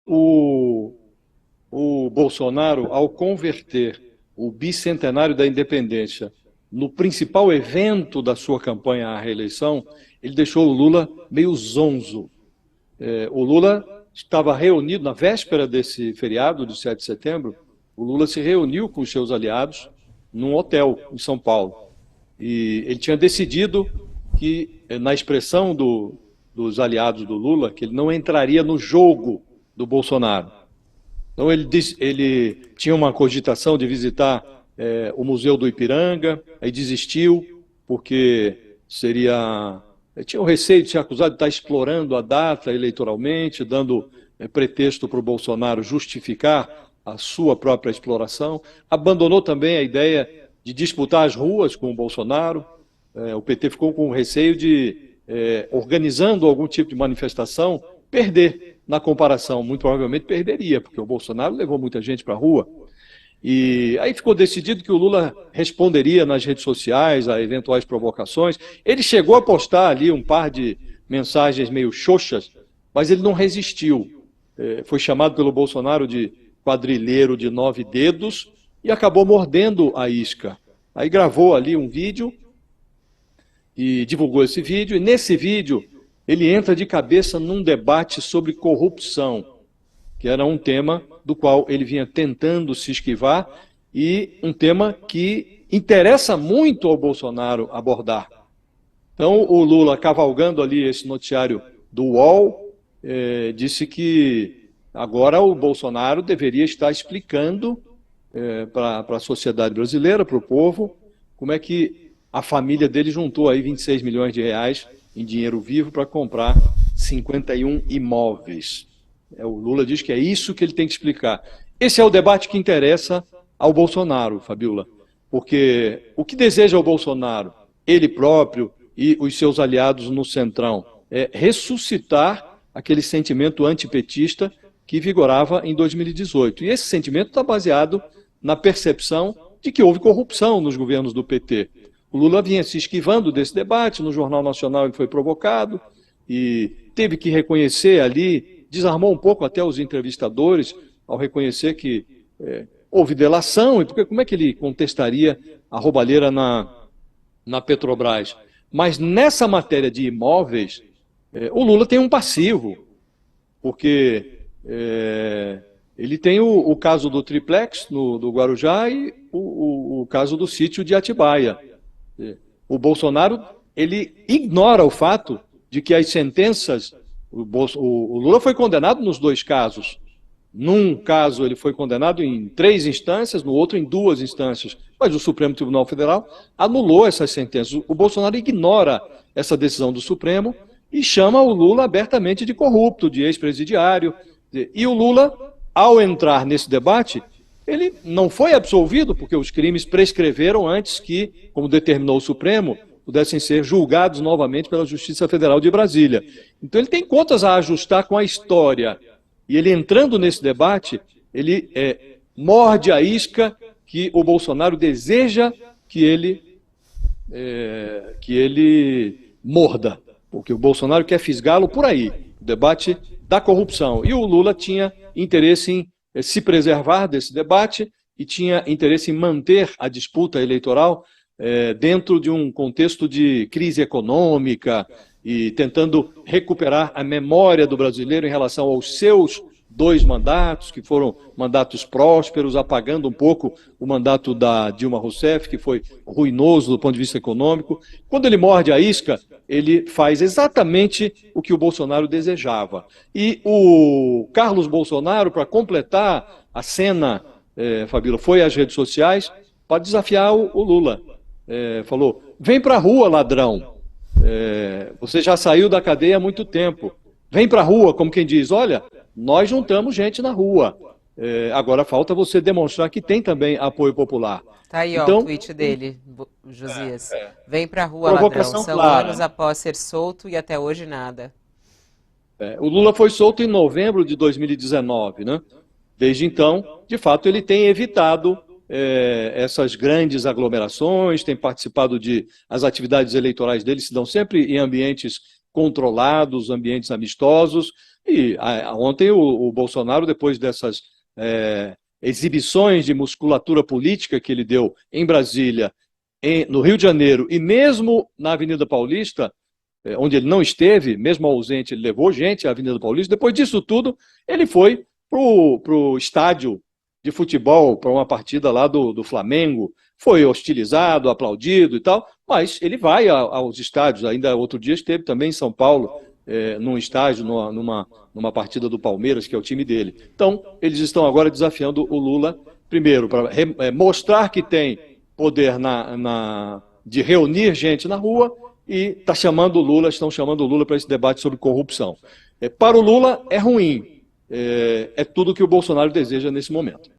O, o Bolsonaro, ao converter o bicentenário da independência no principal evento da sua campanha à reeleição, ele deixou o Lula meio zonzo. O Lula estava reunido na véspera desse feriado, de 7 de setembro, o Lula se reuniu com os seus aliados num hotel em São Paulo. E ele tinha decidido que, na expressão dos aliados do Lula, que ele não entraria no jogo do Bolsonaro. Então ele tinha uma cogitação de visitar o Museu do Ipiranga, aí desistiu, porque tinha o receio de ser acusado de estar explorando a data eleitoralmente, dando pretexto para o Bolsonaro justificar a sua própria exploração. Abandonou também a ideia de disputar as ruas com o Bolsonaro. O PT ficou com receio de, organizando algum tipo de manifestação, perder na comparação. Muito provavelmente perderia, porque o Bolsonaro levou muita gente para a rua. E aí ficou decidido que o Lula responderia nas redes sociais a eventuais provocações. Ele chegou a postar ali um par de mensagens meio xoxas, mas ele não resistiu. Foi chamado pelo Bolsonaro de quadrilheiro de 9 dedos e acabou mordendo a isca. Aí gravou ali um vídeo e divulgou esse vídeo. E nesse vídeo ele entra de cabeça num debate sobre corrupção, que era um tema do qual ele vinha tentando se esquivar e um tema que interessa muito ao Bolsonaro abordar. Então, o Lula, cavalgando ali esse noticiário do UOL, disse que agora o Bolsonaro deveria estar explicando para a sociedade brasileira, para o povo, como é que a família dele juntou aí 26 milhões de reais em dinheiro vivo para comprar 51 imóveis. O Lula diz que é isso que ele tem que explicar. Esse é o debate que interessa ao Bolsonaro, Fabiola, porque o que deseja o Bolsonaro, ele próprio e os seus aliados no Centrão, é ressuscitar aquele sentimento antipetista que vigorava em 2018. E esse sentimento está baseado na percepção de que houve corrupção nos governos do PT. O Lula vinha se esquivando desse debate, no Jornal Nacional ele foi provocado e teve que reconhecer ali, desarmou um pouco até os entrevistadores ao reconhecer que houve delação, e porque como é que ele contestaria a roubalheira na Petrobras? Mas nessa matéria de imóveis, o Lula tem um passivo, porque ele tem o caso do triplex do Guarujá e o caso do sítio de Atibaia. O Bolsonaro, ele ignora o fato de que as sentenças... O Lula foi condenado nos 2 casos. Num caso, ele foi condenado em 3 instâncias, no outro em 2 instâncias. Mas o Supremo Tribunal Federal anulou essas sentenças. O Bolsonaro ignora essa decisão do Supremo e chama o Lula abertamente de corrupto, de ex-presidiário. E o Lula, ao entrar nesse debate, ele não foi absolvido, porque os crimes prescreveram antes que, como determinou o Supremo, pudessem ser julgados novamente pela Justiça Federal de Brasília. Então ele tem contas a ajustar com a história. E ele entrando nesse debate, ele morde a isca que o Bolsonaro deseja que ele morda. Porque o Bolsonaro quer fisgá-lo por aí, o debate da corrupção. E o Lula tinha interesse em se preservar desse debate e tinha interesse em manter a disputa eleitoral dentro de um contexto de crise econômica e tentando recuperar a memória do brasileiro em relação aos seus 2 mandatos, que foram mandatos prósperos, apagando um pouco o mandato da Dilma Rousseff, que foi ruinoso do ponto de vista econômico. Quando ele morde a isca, ele faz exatamente o que o Bolsonaro desejava. E o Carlos Bolsonaro, para completar a cena, Fabíola, foi às redes sociais para desafiar o Lula. Falou, vem para a rua, ladrão, você já saiu da cadeia há muito tempo, vem para a rua, como quem diz, olha, nós juntamos gente na rua, agora falta você demonstrar que tem também apoio popular. Tá aí, então, ó, o tweet dele, Josias. Vem pra rua, ladrão. provocação São clara. anos após ser solto e até hoje nada. O Lula foi solto em novembro de 2019, né? Desde então, de fato, ele tem evitado essas grandes aglomerações, tem participado as atividades eleitorais dele se dão sempre em ambientes controlados, ambientes amistosos, E ontem o Bolsonaro, depois dessas exibições de musculatura política que ele deu em Brasília, no Rio de Janeiro e mesmo na Avenida Paulista, onde ele não esteve, mesmo ausente, ele levou gente à Avenida Paulista. Depois disso tudo, ele foi para o estádio de futebol, para uma partida lá do Flamengo, foi hostilizado, aplaudido e tal, mas ele vai aos estádios. Ainda outro dia esteve também em São Paulo, num estádio, numa partida do Palmeiras, que é o time dele. Então, eles estão agora desafiando o Lula, primeiro, para mostrar que tem poder de reunir gente na rua, e estão chamando o Lula para esse debate sobre corrupção. Para o Lula é ruim, é tudo que o Bolsonaro deseja nesse momento.